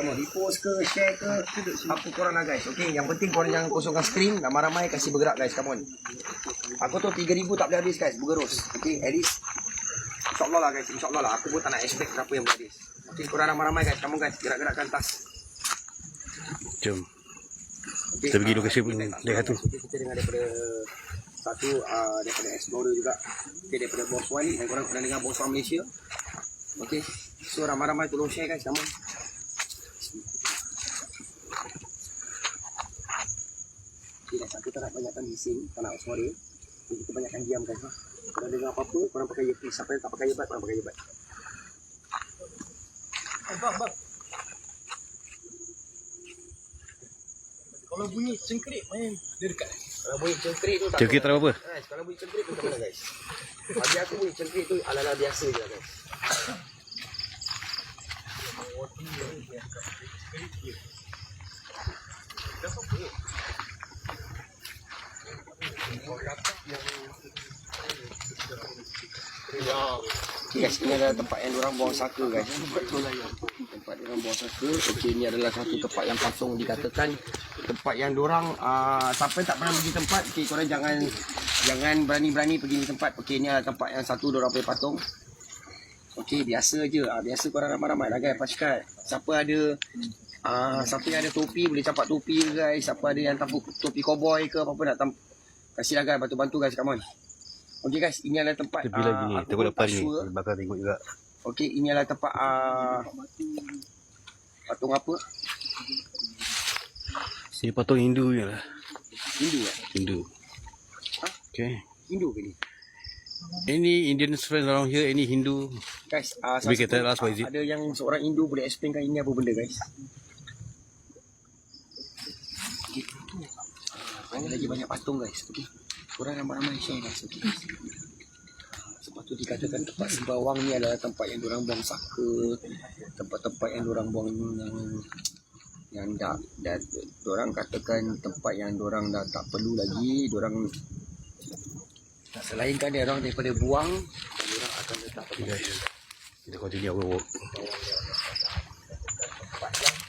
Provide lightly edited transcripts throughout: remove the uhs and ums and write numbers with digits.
kamu repost ke, share ke, apa korang lah guys. Okey, yang penting korang jangan kosongkan skrin, ramai-ramai kasih bergerak guys, come on. Aku tu 3,000 tak boleh habis guys, bergerus. Okey, at least InsyaAllah lah guys, insyaAllah lah. Aku pun tak nak expect apa yang boleh habis. Okey, korang ramai-ramai guys, kamu guys, gerak-gerakkan tas. Jom. Okay, Kita pergi lokasi pun dia satu. Kita dengar daripada satu daripada Explorer juga. Okay, daripada Boss Wan ni, dan korang pernah dengar Boss Wan Malaysia. Okay, so ramai-ramai tolong share guys, kamu. Okay, dah aku tak nak banyakkan bising, tak nak suara. Jadi kita banyakkan diam guys lah. Kalau dengar apa-apa, korang pakai earpiece. Siapa yang tak pakai earbud, korang pakai earbud. Bang. Kalau bunyi cengkerik main dia dekat. Kalau bunyi cengkerik tu tak Cengkerik tak ada apa? Guys, kalau bunyi cengkerik tu tak apa guys. Bagi aku bunyi cengkerik tu ala-ala biasa je lah guys. Okay guys, ini adalah tempat yang diorang buang saka guys. Tempat diorang buang saka. Okay, ini adalah satu tempat yang kosong dikatakan. Tempat yang diorang siapa yang tak pernah pergi tempat, okay, korang jangan berani-berani pergi di tempat. Okay, ini adalah tempat yang satu diorang punya patung. Okay, biasa je. Biasa korang ramai-ramai lah guys pasukan. Siapa yang ada topi boleh campak topi guys. Siapa ada yang tampuk topi cowboy ke apa-apa nak kasih lah guys, bantu-bantu guys, come on. Okay guys, ini adalah tempat Tepi lagi ni, tengok depan ni. Bakal tengok juga. Okay, ini adalah tempat patung apa? Sini patung Hindu je lah. Hindu kan? Hindu. Okay. Hindu ke ni? Any Indian friends around here, any Hindu? Guys, We can tell us what is it. ada yang seorang Hindu boleh explainkan ini apa benda guys? Okay, tu. Ada lagi banyak patung guys. Okay, korang ramai-ramai share guys. Okay. Sebab tu dikatakan tempat sembawang ni adalah tempat yang diorang buang saka, tempat-tempat yang diorang buang yang dah diorang katakan tempat yang diorang dah tak perlu lagi, diorang selainkan diorang daripada buang, diorang akan letak Okay guys, kita continue our work. tempat yang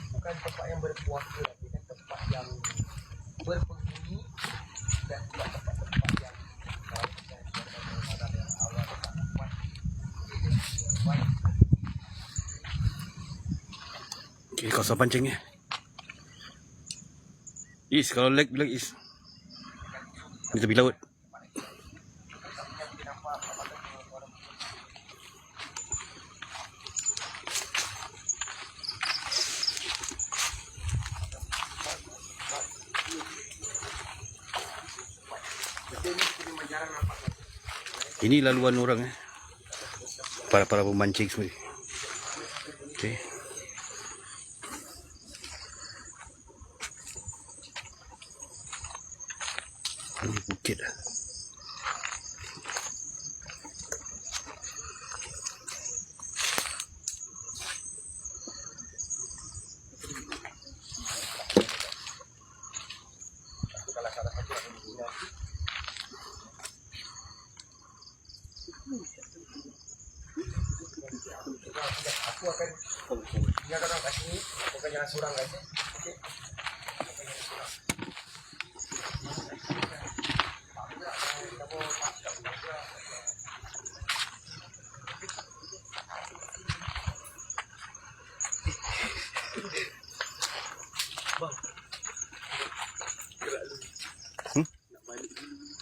bukan tempat yang berpuasa, tapi kan tempat yang berpenghuni dan juga tempat-tempat yang Okay, kawasan pancingnya. Is, kalau leg bilang is. Di tepi laut. Ini laluan orang para pemancing semua. Okay. Ini bukit lah. Aku akan tinggalkan orang kat sini. Bukan jangan seorang guys. Okay.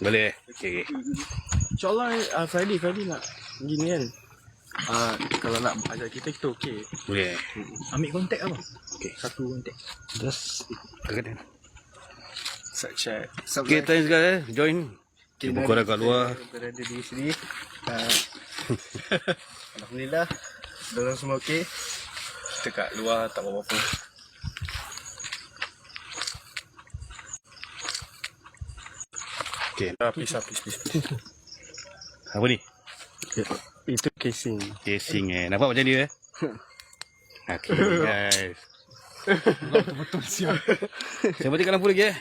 Boleh. Okay. InsyaAllah Friday nak gini kan. Kalau nak ajak kita okey. Boleh. Ambil kontak apa? Okay. Satu kontak. Terus kadang. Chat. Okay, thanks guys. Join. Okay, berkorang kat luar. Berada di sini. Alhamdulillah. Dorang semua okey. Kita kat luar tak apa-apa. Okay. Please. Apa ni? Itu casing. Casing Nampak macam dia Okay guys. Betul-betul siap. Saya matikan lampu lagi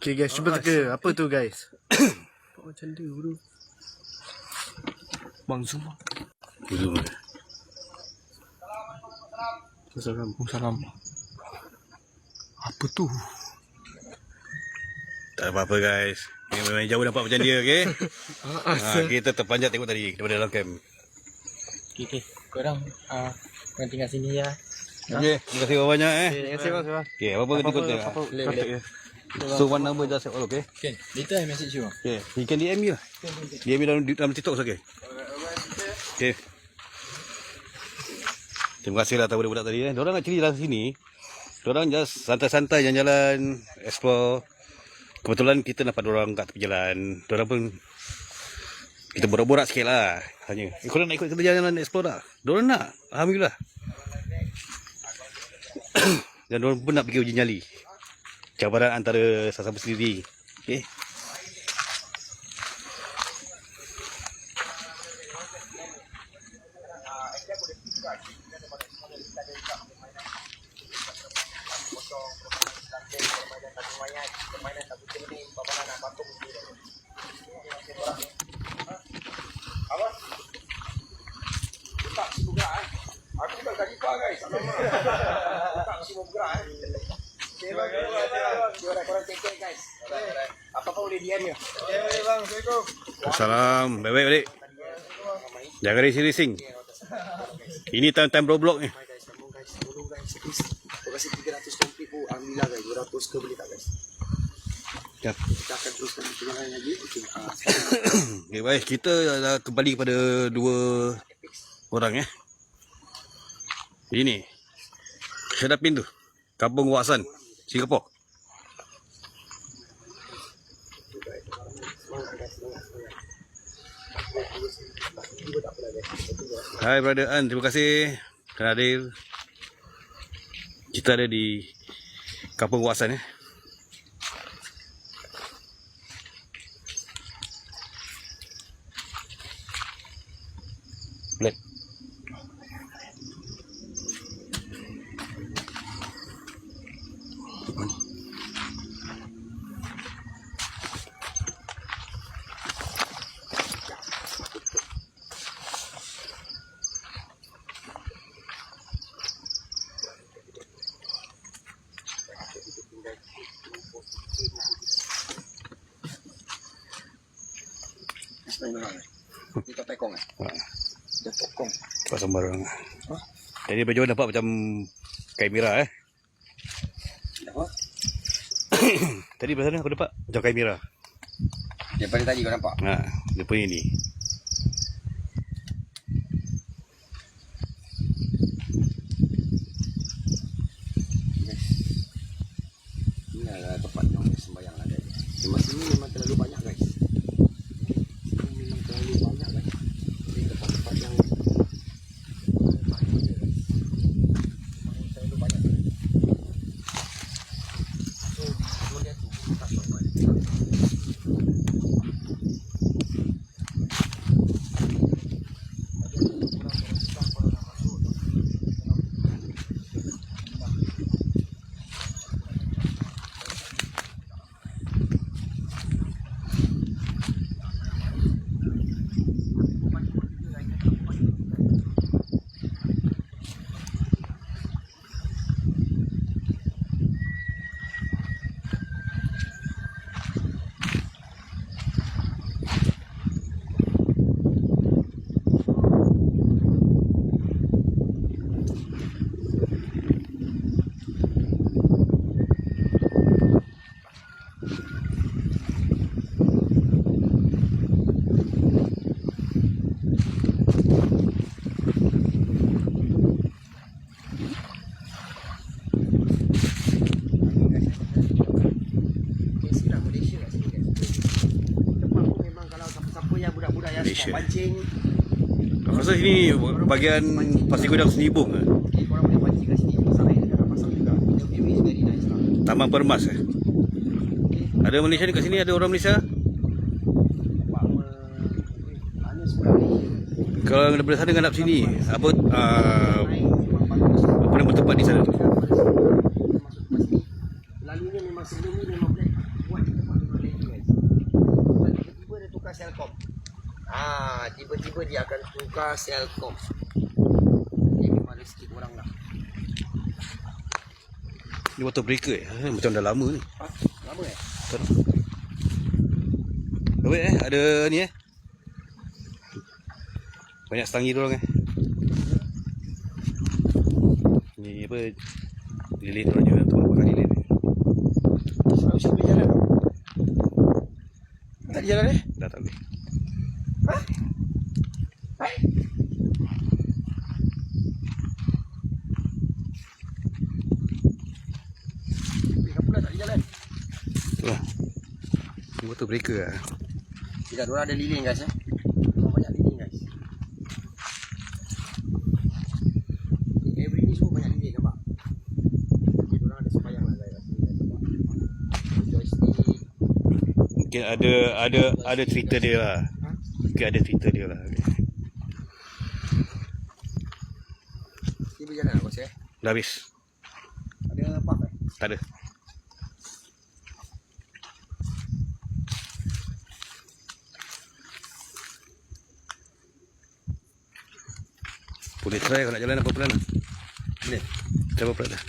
Okay guys, cuba teka. Apa tu guys? Macam dia bro. Bang zoom. Zoom Pasal kampung salam. Apa tu? Tak apa-apa guys. Ni memang jauh nampak macam dia, okey? Kita terpanjat tengok tadi daripada dalam camp. Okay. Korang tinggal sini ya. Okey, terima kasih banyak Terima kasih bang. Okey, apa-apa kita contact. Boleh. So one number just all, okay? Okay. Later I message you. Okay, you can DM me lah. DM me dalam TikTok, okay? Okay. Terima kasih lah tahu budak-budak tadi. Diorang actually dalam sini, diorang just santai-santai jalan-jalan, explore. Kebetulan kita dapat diorang kat tepi jalan. Diorang pun, kita borak-borak sikit lah. Hanya, korang nak ikut kita jalan-jalan explore tak? Diorang nak, alhamdulillah. Dan diorang pun nak pergi uji nyali. Cabaran antara sesama sendiri. Okay. Aku tak tadi kau guys. Tak semua bergerak korang take care guys. Apa-apa boleh DM ya. Okay bang, assalamualaikum. Assalam, baik-baik balik. Jangan racing-racing. Ini time-time Roblox ni. Guys, tolong guys. Terima kasih 300 komplit pun. Alhamdulillah guys, 200 ke boleh tak guys? Ya. Kita akan teruskan perjalanan lagi. Okey. Okay, baik. Kita dah kembali kepada dua orang Ini. Hadapin tu. Kampung Waksan, Singapura. Hai brother An, terima kasih kerana hadir. Kita ada di Kampung Waksan Black. Kita tekong Dia tekong. Tak sembarang. Jadi baju nampak macam kain merah Apa? Tadi belah sana aku nampak macam kain merah. Daripada tadi kau nampak? Dia punya ni. Ini adalah tempat yang sembahyang lah guys. Tempat sini memang terlalu banyak guys. Sini memang terlalu banyak guys. Ini tempat-tempat yang terlalu banyak guys. So kalau lihat tu tak sampai. Malaysia. Pancing. Aku rasa sini bahagian Pasir Gudang Senibung Okay, korang boleh pancing kat sini. Pasal air dekat pasang juga. The view is very nice lah. Taman Permas Ada Malaysia dekat sini? Ada orang Malaysia? Mana sebelah ni? Kalau daripada sana ngadap sini, apa nama tempat di sana tu? Lalunya memang sebelum ni memang boleh buat tempat duduk lagi guys. Tiba-tiba dia tukar Selcom. Tiba-tiba dia akan tukar Selcom. Dia memang ada sikit orang lah. Ni water breaker macam dah lama ni. Ha? Lama eh? Tak tahu. Baik ada ni banyak setangi dorang Ni apa lilin dorang juga tu pakai lilin. Kalau usia boleh jalan tak? Tak ada jalan eh? Dah tak boleh. Ha? Hai? Kenapa pula tak ada jalan? Itulah. Ni water breaker lah. Tidak, diorang ada lilin guys Diorang banyak lilin guys. Every ni semua banyak lilin nampak. Okay, diorang ada semayang lah guys. Nampak. Joystick. Mungkin ada cerita dia lah. Mungkin ada cerita dia lah. Ni berjalan lah bos eh. Dah habis. Ada puff eh? Tak ada. Boleh try kalau nak jalan apa pelan lah. Boleh. Try apa pelan lah.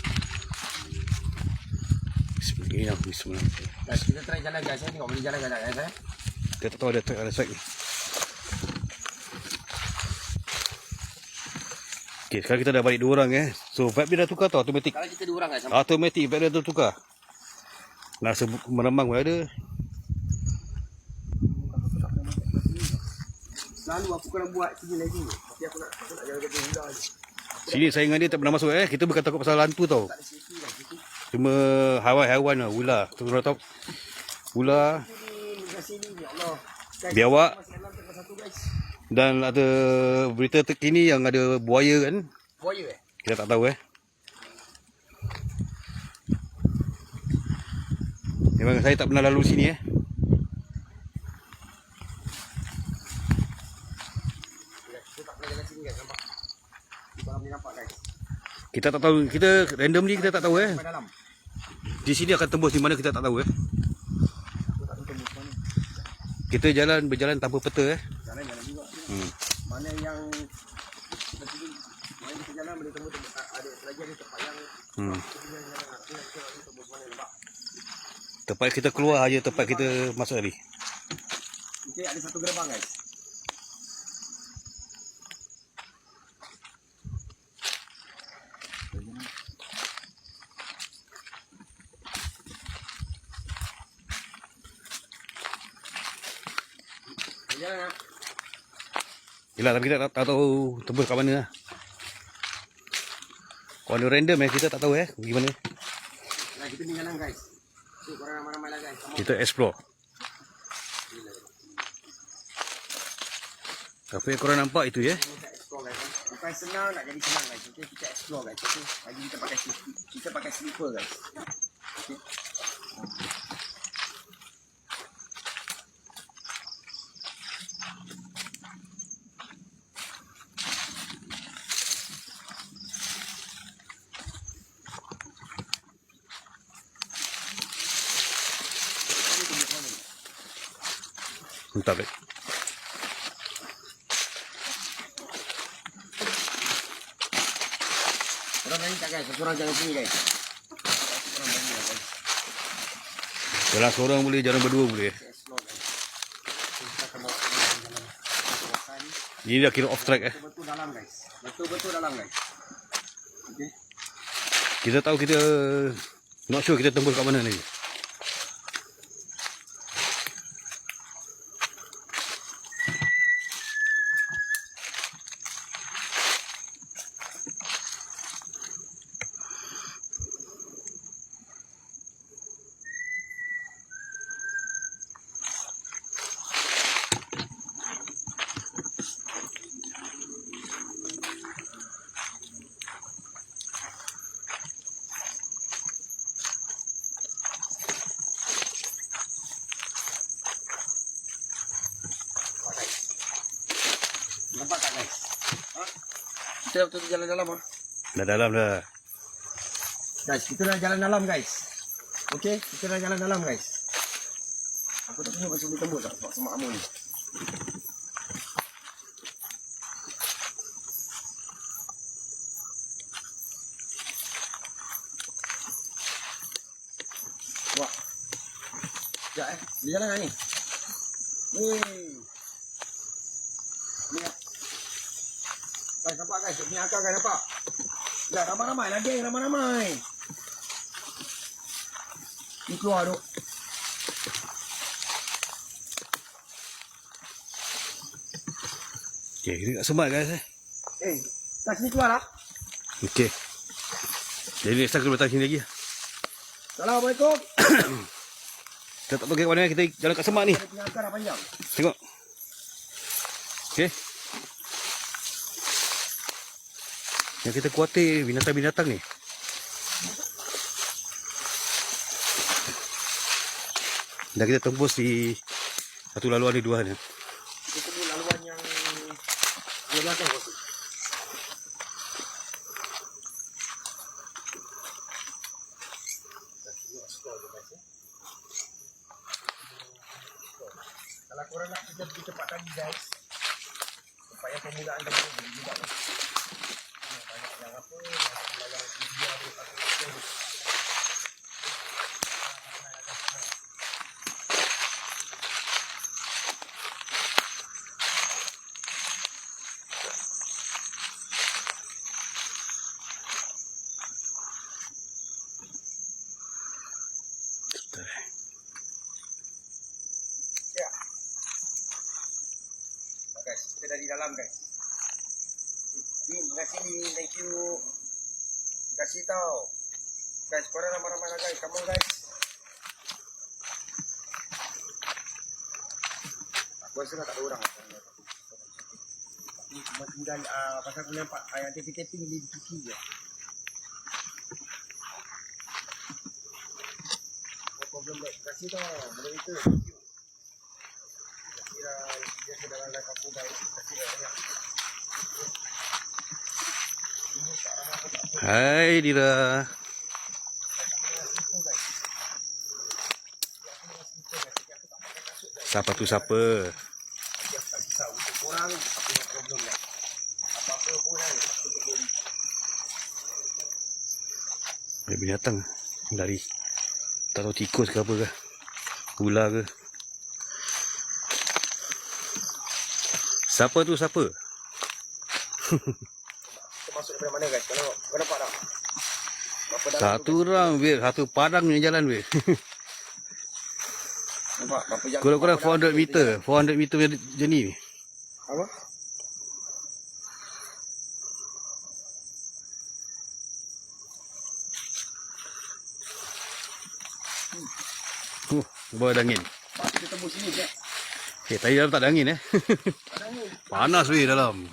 Bismillah. Guys, kita try jalan guys eh. Tengok boleh jalan guys eh. Kita tak tahu ada track ni. Okay, sekarang kita dah balik 2 orang So vibe dia dah tukar tau automatic. Kalau kita 2 orang guys. Automatic vibe dia dah tukar. Nak rasa meremang pun ada. Selalu aku kena buat sini lagi. Tapi aku nak jalan kerja hula je. Sini saingan dia tak pernah masuk Kita bukan takut pasal hantu tau. Tak ada safety guys. Itu Cuma haiwan lah, ular. Tu orang tahu. Ular, ni sini ni Allah. Guys, biawak masih dalam tengah satu guys. dan ada berita terkini yang ada buaya kan. Buaya eh? Kita tak tahu Memang saya tak pernah lalu sini Kita tak pernah jalan sini guys, nampak. Korang boleh nampak guys. Kita tak tahu, kita randomly kita tak tahu Sampai dalam. Di sini akan tembus di mana kita tak tahu Aku tak tahu tembus mana. Kita berjalan tanpa peta Jalan juga. Hmm. Mana yang kita pilih, mana kita jalan boleh tembus ada lagi ada tempat yang Hmm. kita jalan aku nak tembus mana nampak. Tempat kita keluar aja tempat kita masuk tadi. Okay, ada satu gerbang guys. Jalan lah. Yelah tapi kita tak tahu tembus kat mana lah. Kalau ada random kita tak tahu gimana. Nah, kita ni jalan guys. Tu korang ramai-ramai lah guys. Come on. Kita explore. Apa yang korang nampak itu Kita explore guys. Bukan senang nak jadi senang guys. Okay, kita explore guys. Okay. Lagi kita pakai slipper guys. Okay. Entah baik. Korang berani tak guys? Korang jalan sini guys. Korang berani lah guys. Jalan seorang boleh, jalan berdua boleh. Kita explore guys. Kita akan bawa korang jalan kawasan. Ini dah kira off track Betul-betul dalam guys. Betul-betul dalam guys. Okay. Kita tahu kita not sure kita tembus kat mana lagi. Nampak tak guys? Ha? Kita betul-betul jalan dalam ah. Dah dalam dah. Guys, kita dah jalan dalam guys. Okey, kita dah jalan dalam guys. Aku tak tahu macam boleh tembus tak sebab semak amun ni. Sekejap Dia jalan lah ni. Ni. Ni. Guys, nampak guys? Ni akal guys, nampak? Sekejap, ramai-ramai lah geng, ramai-ramai. Ni keluar tu. Okay, kita kat semat guys Kat sini keluar lah. Okay. Jadi next time kita datang sini lagi. Assalamualaikum. Kita tak tahu ke mana, kita jalan kat semat ni. Dia punya akar dah panjang. Tengok. Okay. Yang kita khawatir binatang-binatang ni. Dah kita tembus di satu laluan di dua ni. Itu ni laluan yang dia belakang kau tu. Kalau korang nak kerja pergi tempat tadi guys, tempat yang permulaan tadi boleh juga lah. Banyak yang apa, yang media boleh pakai. Guys, kita dah di dalam guys. Ni, terima kasih ni, thank you. Terima kasih tau. Guys, korang ramai-ramai lah guys, come on guys. Aku rasa dah tak ada orang. Tapi cuma tinggal, pasal aku nampak yang tepi-tepi ni di kiki je. No problem guys, terima kasih tau. Moderator, thank you. Dia sedang live aku guys. Terima kasih banyak. Hai Dira. Siapa tu siapa? Dia tak kisah untuk korang, aku no problem lah. Apa-apa pun kan, aku tu boleh. Ada binatang lari. Tak tahu tikus ke apa ke. Ular ke. Siapa tu siapa? Kita masuk daripada mana guys? Kau nampak tak? Berapa dalam Satu orang weh, satu padang punya jalan weh. nampak? Berapa jalan? Kurang-kurang 400 meter, 400 meter punya journey ni. Apa? Bawa ada angin. Kita tembus sini je. Okay, tadi dalam tak ada angin Ada ni. Panas weh dalam.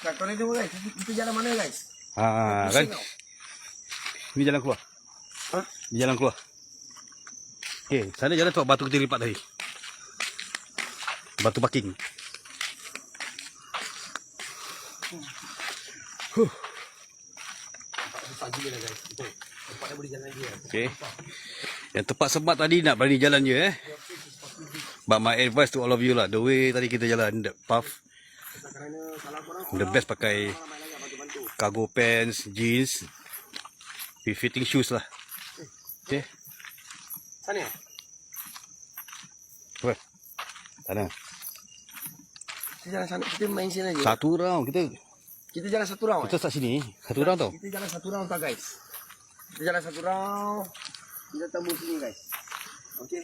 Kat korang tengok guys, kita jalan mana guys? Ha kan. Ni jalan keluar. Ha? Ni jalan keluar. Okay, sana jalan tu batu kita lipat tadi. Batu parking. Susah gila lah guys. Betul. Tempatnya boleh jalan dia. Okay. Yang tempat sebat tadi nak berani jalan je But my advice to all of you lah, the way tadi kita jalan, the path, Kerana kalau korang the best pakai cargo pants, jeans, with fitting shoes lah. Okay. sana. Apa? Sana. Kita jalan sana, kita main sini aja. Satu round kita. Kita jalan satu round. Kita start sini. Satu round tau. Kita jalan satu round tau guys. Kita jalan satu round. Kita tembus sini guys. Okey.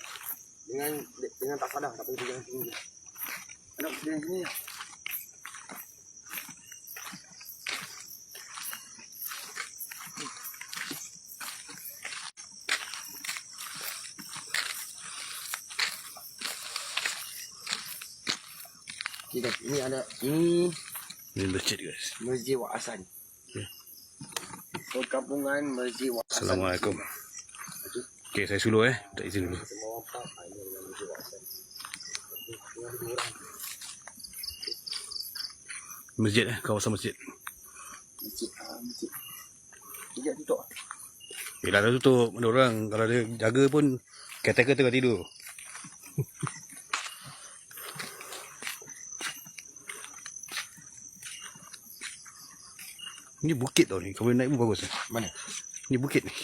Dengan tak sadar tak perlu jalan sini. Ada jalan sini. Okay guys, ini ada ini Ini masjid guys. Masjid Wak Hasan. Perkampungan Masjid Wak Hasan. Assalamualaikum. Okay, saya suluh tak izin dulu. Semua apa ini adalah Masjid Wak Hasan. Tinggal 2 orang. Masjid kawasan masjid. Masjid. Masjid tutup. Bila dah tutup, ada orang kalau dia jaga pun caretaker tengah tidur. Ni bukit tau ni. Kalau naik pun bagus. Mana? Ni bukit ni.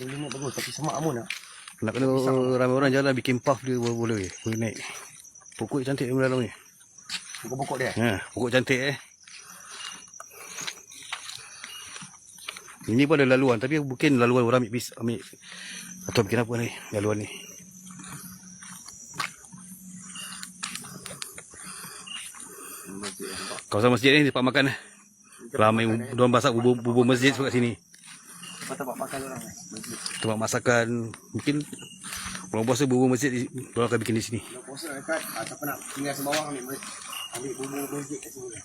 Ini bagus tapi semak amun lah. Nak kena ramai orang jalan bikin path dia boleh naik. Pokok cantik dalam ni. Pokok-pokok dia. Ha, pokok cantik Ini pun ada laluan tapi mungkin laluan orang ambil atau bikin apa ni laluan ni. Kawasan masjid ni tempat makan. Ramai diorang masak bubur masjid kat sini. Tempat makan orang. Tempat masakan mungkin orang puasa bubur masjid diorang akan bikin di sini. Kalau puasa dekat, siapa nak tinggal sembawang ambil bubur masjid kat sini.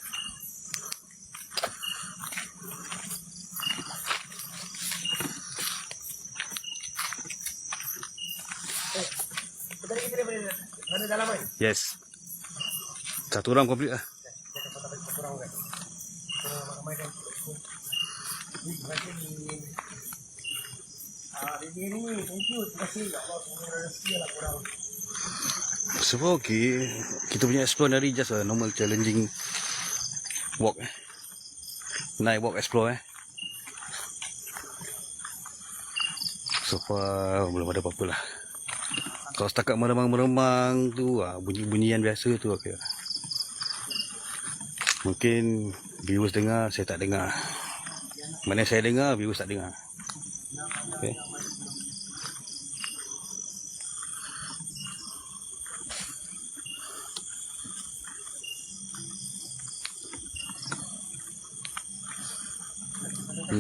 Tadi kita ada dalaman. Yes. Satu orang komplit lah. So okay, kita punya explore dari just a normal challenging walk night walk explore so far belum ada apa-apa lah. Kalau setakat meremang-meremang tu bunyi-bunyian biasa tu okay. Mungkin viewers dengar, saya tak dengar. Mana saya dengar, viewers tak dengar. Okay.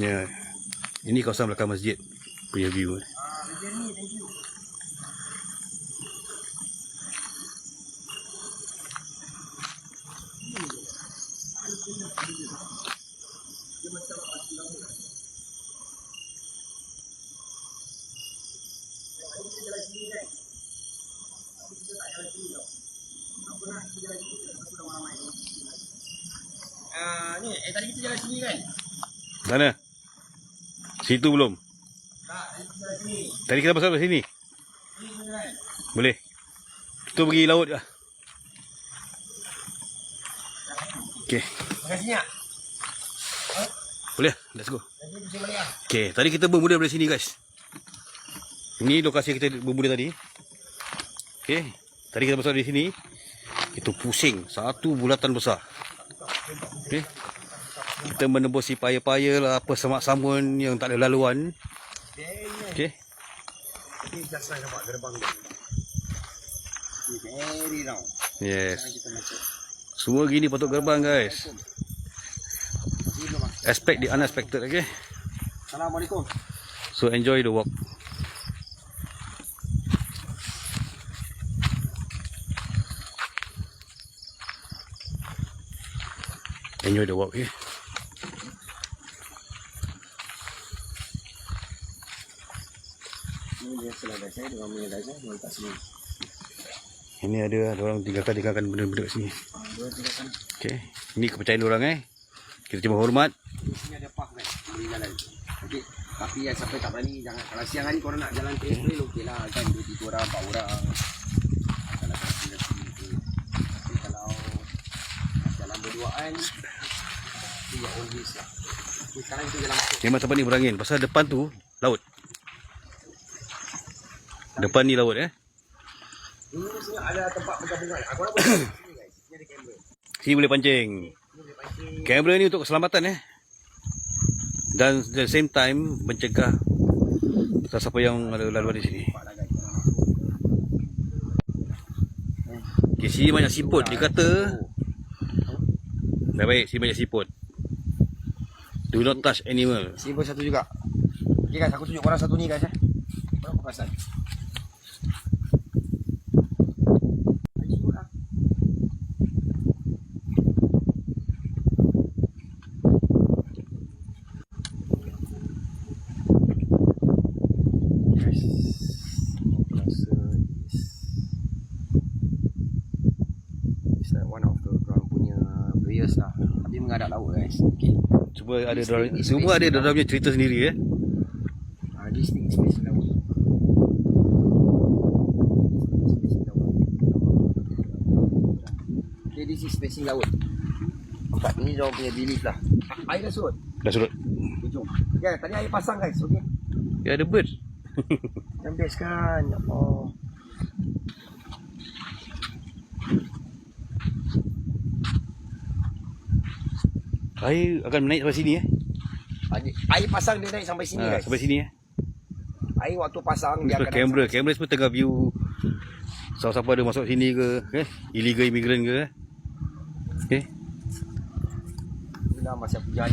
Ya. Ini kawasan belakang masjid punya view. Tadi kita jalan sini kan? Mana? Situ belum? Tak, tadi kita jalan sini. Tadi kita pasal sini. Sini kan? Boleh. Kita pergi laut lah. Okey. Makan sini tak? Boleh, let's go. Nanti pusing balik lah. Okey, tadi kita bermula dari sini guys. Ini lokasi kita bermula tadi. Okey, tadi kita pasal dari sini. Itu pusing, satu bulatan besar. Okey. Kita menembusi paya-paya lah, apa samak-samun yang tak ada laluan. Okey. Ini just nak nampak gerbang dia. Very round. Yes. Kita masuk. Semua gini patut gerbang guys. Expect the unexpected, okay? Assalamualaikum. So enjoy the walk. Enjoy the walk, okay? Ini dia selada saya dengan minyak gajah letak sini. Ini ada orang tinggalkan benda-benda kat sini. Dua tinggalkan. Okay. Ini kepercayaan orang Kita cuma hormat. Di sini ada park kan, boleh jalan. Okey. Tapi yang siapa tak berani jangan. Kalau siang hari korang nak jalan trail okeylah kan 2-3 orang 4 orang. Kalau kasi kat sini tu. Tapi kalau jalan berduaan tu ya always lah. Okay, sekarang kita jalan masuk. Memang tempat ni berangin. Pasal depan tu laut. Depan ni laut Ini sini ada tempat pegang-pegang. Aku nak buat sini guys. Sini ada kamera. Sini boleh pancing. Sini boleh pancing. Kamera ni untuk keselamatan Dan at the same time mencegah siapa yang ada laluan di sini. Okay, sini banyak siput. Dia kata baik, sini banyak siput. Do not touch animal. Sini pun satu juga. Okay guys, aku tunjuk korang satu ni guys Korang perasan. Tapi menghadap laut guys. Okay. Semua ada dalam punya cerita sendiri This thing space laut. Okay, this is spacing laut. Nampak ni dia punya belief lah. Air dah surut. Dah surut. Okay, jom. Okay, tadi air pasang guys. Okay. Ya, ada bird. Yang best kan. Oh. Air akan naik sampai sini Air pasang dia naik sampai sini guys. Sampai sini Air waktu pasang dia akan Kamera semua tengah view. Siapa ada masuk sini ke, illegal immigrant ke. Bila masa berjaya.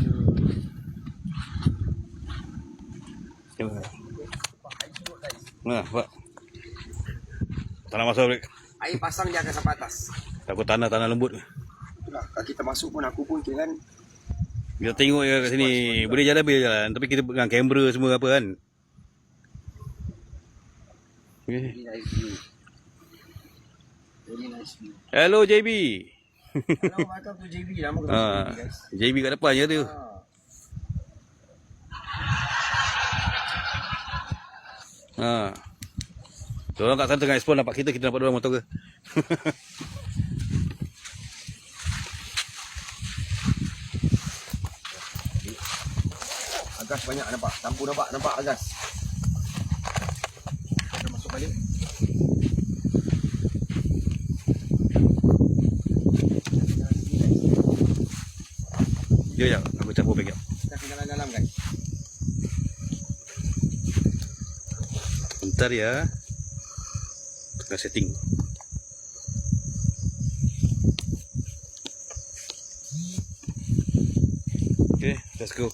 Pak. Tanah masuk balik. Air pasang dia akan sampai atas. Takut tanah lembut. Itulah, kalau kita masuk pun aku pun kira kan. Kita tengok je kat sini. Boleh jalan. Tapi kita pegang kamera semua apa kan. Very nice view. Very nice view. Hello JB. Hello, welcome to JB. Lama kita JB guys. JB kat depan je tu. Diorang kat sana tengah explore nampak kita nampak diorang motor ke. Agas banyak nampak. Lampu nampak agas. Kita masuk balik. Ya, aku campur beg. Kita tinggal dalam guys. Bentar ya. Tengah setting. Okay, let's go.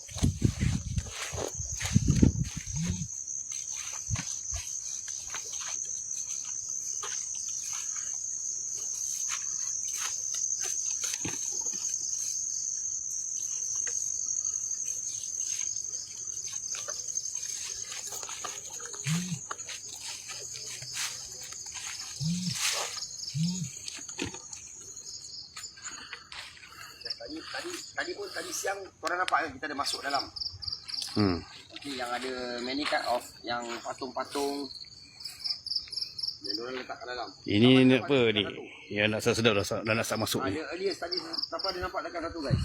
Tadi siang korang nampak kan kita ada masuk dalam. Okay, yang ada many kind of yang patung-patung yang diorang letak kat dalam. Ini ni apa ni? Yang nak sedap dah nak start masuk ni. Ada earliest tadi siapa ada nampak dekat satu guys.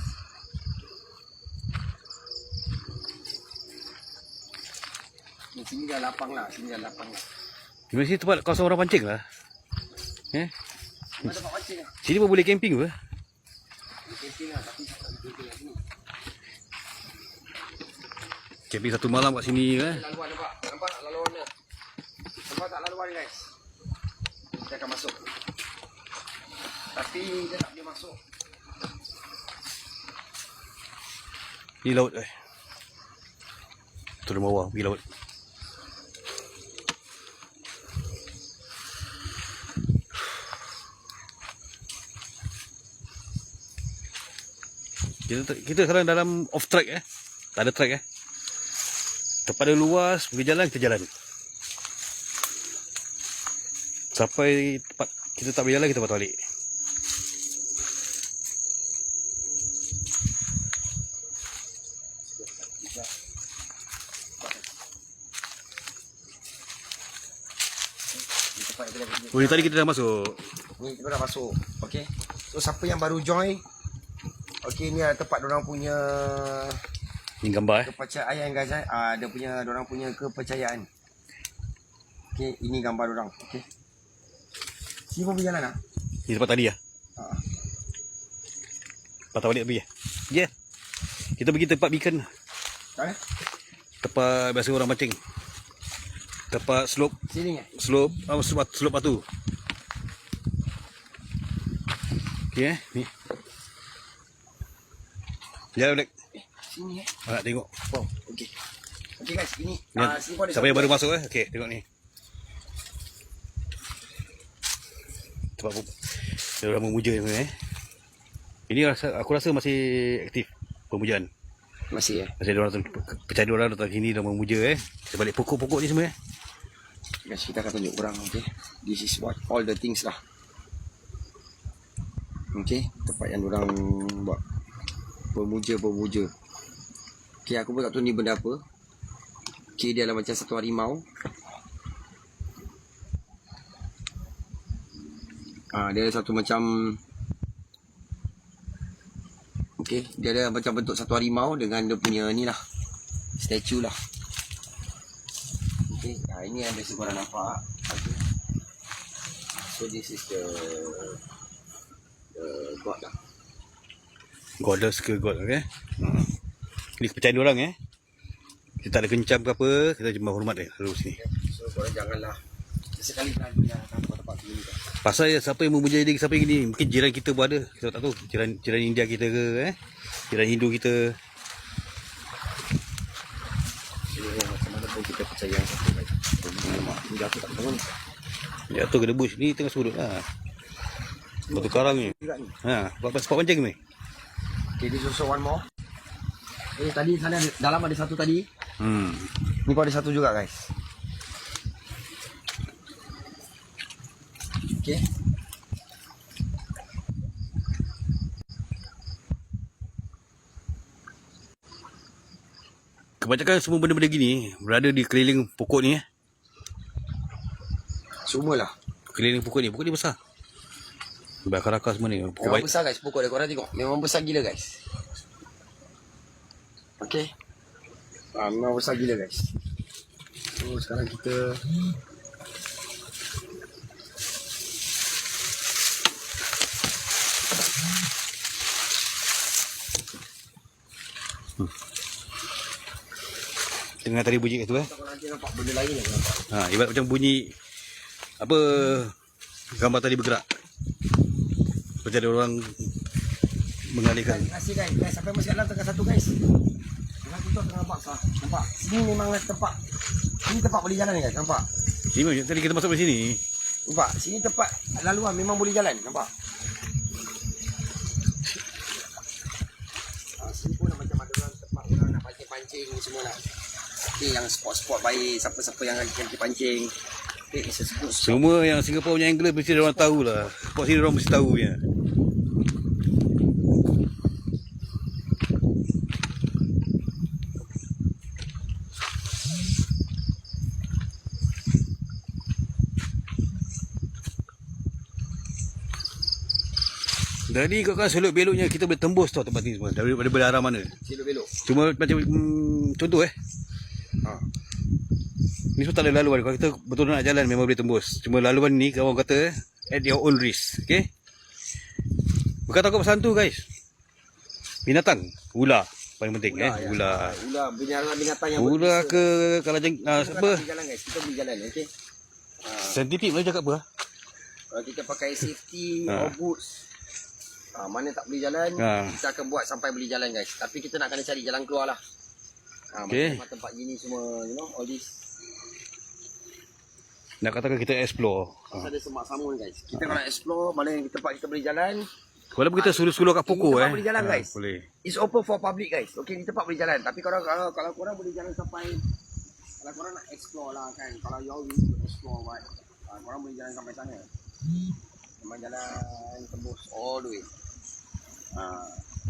Di sini dah lapang lah, Di sini tempat kawasan orang pancing lah. Mana tempat pancing lah. Sini pun boleh camping ke? Camping lah, tapi tak ada camping kat sini. Camping satu malam kat sini ke? Laluan nampak laluan dia. Nampak tak laluan ni guys? Kita akan masuk. Tapi dia tak boleh masuk. Ni laut turun bawah pergi laut. Kita sekarang dalam off track tak ada track tempat dia luas, pergi jalan kita jalan. Sampai tempat kita tak boleh jalan kita patah balik. Oh, ni tadi kita dah masuk. Ni kita dah masuk. Okey. So siapa yang baru join, okey, ni tempat dorang punya Ni gambar kepercayaan guys. Dia punya dorang punya kepercayaan. Okey, ini gambar dorang. Okey. Sini pun berjalan lah. Ni tempat tadi patah balik pergi ya. Kita pergi tempat beacon. Mana? Tempat biasa orang mancing. Tempat slope. Sini Slope batu. Okey ni. Jalan balik. Sini Nak tengok. Oh, okey. Okey guys, ini Ni, sini pun ada siapa yang baru masuk okey, tengok ni. Tempat dia orang memuja ni Ini aku rasa masih aktif pemujaan. masih Masih ada orang percaya orang datang sini dah memuja Kita balik pokok-pokok ni semua Guys, kita akan tunjuk korang. Okey. This is what all the things lah. Okey, tempat yang orang buat pemuja. Okey, aku pun tak tahu ni benda apa. Okey, dia adalah macam satu harimau. Dia ada satu macam, okey, dia ada macam bentuk satu harimau dengan dia punya ni lah, statue lah. Okay, ini yang biasa korang nampak. Okay. So this is the god lah. Goddess ke god, okay? Ni kepercayaan diorang Kita tak ada kencam ke apa, kita cuma hormat dia lalu sini. So korang janganlah sekali kali tempat begini kan. Pasal siapa yang memuja dia, siapa yang gini, mungkin jiran kita pun ada. Kita tak tahu, jiran India kita ke, jiran Hindu kita. Macam mana pun kita percaya yang satu kan. Jatuh tak bangun. Jatuh ke debus, ni tengah surut lah. Batu karang ni. Buat spot pancing ni. Okay, this also one more. Tadi sana dalam ada satu tadi. Ni pun ada satu juga guys. Okay. Kebanyakan semua benda-benda gini berada di keliling pokok ni Semualah. Keliling pokok ni besar. Bakar-bakar semua ni. Pokok Memang besar guys pokok dia, korang tengok. Memang besar gila guys. Okay. Memang besar gila guys. So sekarang kita Dengar tadi bunyi kat tu nanti nampak benda lain yang nampak. Ibarat macam bunyi apa gambar tadi bergerak. Macam ada orang mengalihkan. Terima kasih guys. Guys sampai masuk dalam tengah satu guys. Tengah tu tengah nampak sah. Nampak. Sini memang tempat. Sini tempat boleh jalan guys. Nampak. Sini tadi kita masuk ke sini. Nampak. Sini tempat laluan memang boleh jalan. Nampak. Sini pun macam ada orang tempat orang nak pancing-pancing ni semua lah. Okay, yang spot-spot baik. Siapa-siapa yang lagi pancing. Okay, it's a spot. Semua yang Singapore punya angler mesti orang tahulah. Spot sini orang mesti tahu punya. Jadi kau kan selok beloknya kita boleh tembus tau tempat ni semua daripada arah mana. Selok belok. Cuma macam contoh ni semua tak ada laluan. Kalau kita betul nak jalan memang boleh tembus. Cuma laluan ni kawan kata at your own risk. Okay. Bukan takut pasal hantu guys. Binatang. Ular. Paling penting ular. Ular binatang yang ular ke kalau apa? Jalan guys. Kita boleh jalan. Okay. Saintifik boleh cakap apa? Kalau kita pakai safety or boots. Mana tak boleh jalan, kita akan buat sampai boleh jalan guys. Tapi kita nak kena cari jalan keluar lah. Okay. Tempat gini semua, you know, all this. Nak katakan kita explore. Ada semak samun guys. Kita kalau explore, mana yang tempat kita boleh jalan. Walaupun kita sulur-sulur kat pokok boleh jalan guys. Boleh. It's open for public guys. Okay, di tempat boleh jalan. Tapi kalau korang boleh jalan sampai, kalau korang nak explore lah kan. Kalau you all willing to explore right, korang boleh jalan sampai sana. Memang jalan tembus all the way.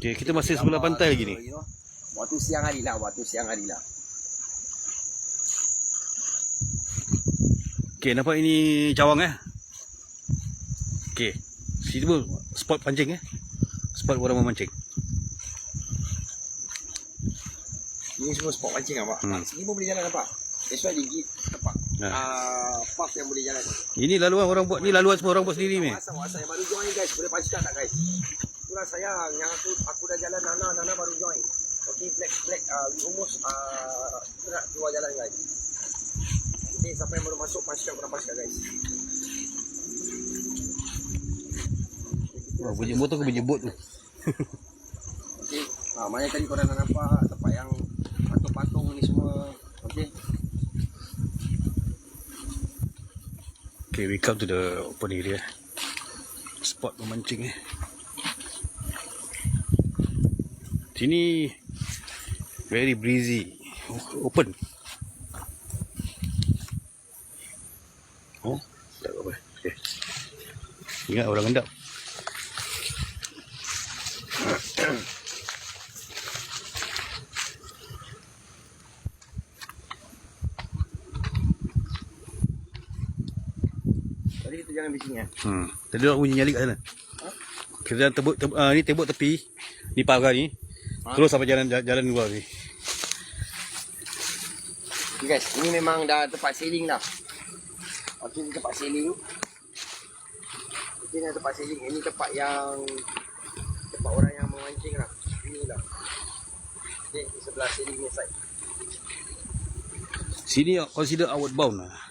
Okay, kita masih sebelah pantai lagi ni. Waktu siang hari lah. Okay, nampak ini cawang Okay, situ pun spot pancing spot orang memancing. Ini semua spot pancing lah pak. Sini pun boleh jalan apa? That's why they give tempat path yang boleh jalan. Ini laluan orang buat, ni laluan semua orang buat sendiri ni. Masa yang baru join guys, boleh pancing tak guys? Itulah sayang yang aku dah jalan Nana baru join. Okay, black we almost kita nak keluar jalan guys. Okay, siapa yang baru masuk pancing guys. Bunyi motor ke bunyi bot tu. Okay, mana tadi korang dah nampak tempat yang patung-patung ni semua. Okay. Okay, we come to the open area. Spot memancing Sini very breezy. Open. Tak apa. Okay. Ingat orang gendap. Tadi kita jalan bising Tadi orang bunyi nyali kat sana. Kita jalan ni tembok tepi. Ni pagar ni. Terus sampai jalan luar ni. Okay guys, ini memang dah tempat sailing dah. Okey, ni tempat sailing. Okey, ni tempat sailing. Ini tempat orang yang memancing lah. Ini lah. Okey, di sebelah sailing ni side. Sini consider outward bound lah.